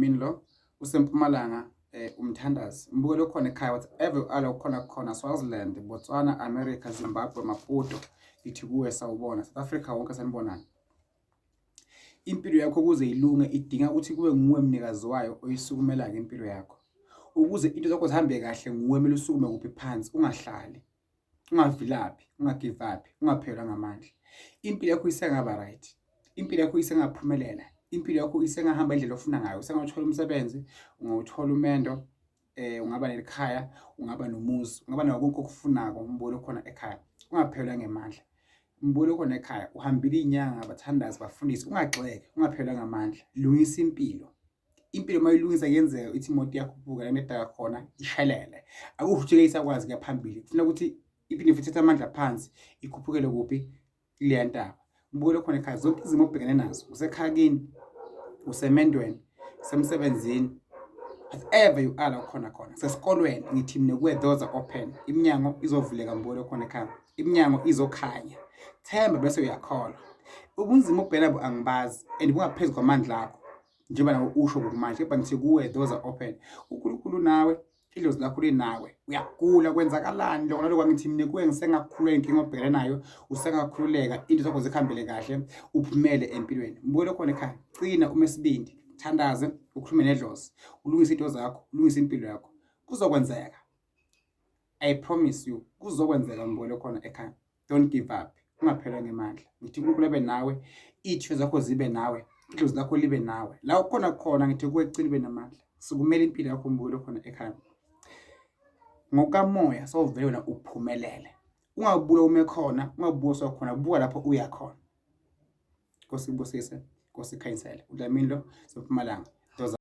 uDlamini lo useMpumalanga umthandazi mbuke lo khona ekhaya whatever khona Swaziland, Botswana, America, Zimbabwe, Maputo ithi kuwe sawubona South Africa wonke sanibonani. Impilo yakho ukuze ilunge idinga ukuthi kube nguwe mnikazi wayo oyisukumela ngempilo yakho. Ukuze into zakho zihambe kahle nguwe mele usukume kuphi phansi, ungahlali, ungavilaphi, ungagive up, ungaphelwa ngamandla. Impilo yakho isengaba right, impilo yakho isengaphumelela, impilo yakho isengahamba indlela ofuna ngayo, usengathola umsebenzi, ungawuthola umendo, ungaba nekhaya, ungaba nomuzi, ungaba nakho konke okufunako umbolo khona ekhaya, ungaphelwa ngamandla. Umbolo khona ekhaya uhambile inyanga abathandazi bafundisi, ungagxeke, ungaphelwa ngamandla, lungisa impilo. Impilo mayilungisa yenzeka ithi imoto yakho ubuka nedaka khona ishelele. Akuvutsheke isakwazi ke phambili. Kufuna ukuthi iphinde futhi ithathe amandla phansi ikhuphukele kuphi le ntaba. Umbolo khona ekhaya zonke izimo obhekene nazo, usekhakini, usemendweni, semsebenzini, whatever you are khona sesikolweni ngithi mina kuwe doors are open. Iminyango izovuleka umbolo khona ekhaya. Iminyango izokhanya. Themba bese uyakhola. Ubunzima obhekene nabo angibazi and bungaphezulu kwamandla akho. Njengoba nawe usho ngokumanje kepha ngithi kuwe doors are open. uNkulunkulu nawe, idlozi lakho linawe. Uyagula kwenzakalani lokho nalokho ngithi mina kuwe ngisengakhululeka inkinga obhekene nayo, usengakhululeka into zakho zikhambele kahle, uphumele empilweni. Mbuke khona ekhaya, cina umesibindi, thandaze, ukhulume nedlozi, ulungise into zakho, ulungise impilo yakho. Kuzokwenzeka. I promise you, kuzokwenzeka mbuke khona ekhaya. Don't give up. Ungaphelwa ngamandla. Ngithi uNkulunkulu abe nawe, ithwe zakho zibe nawe. Idlozi lakho libe nawe. La ukhona ngithi kuwe cina ibe namandla. Sikumela impilo yakho mbulo khona ekhaya. Ngokamoya sawuvele wena uphumelele. Ungabuka ume khona, ungabuka khona, buka lapho uya khona. Nkosibusise, Nkosi ikhanyisele. uDlamini lo seMpumalanga.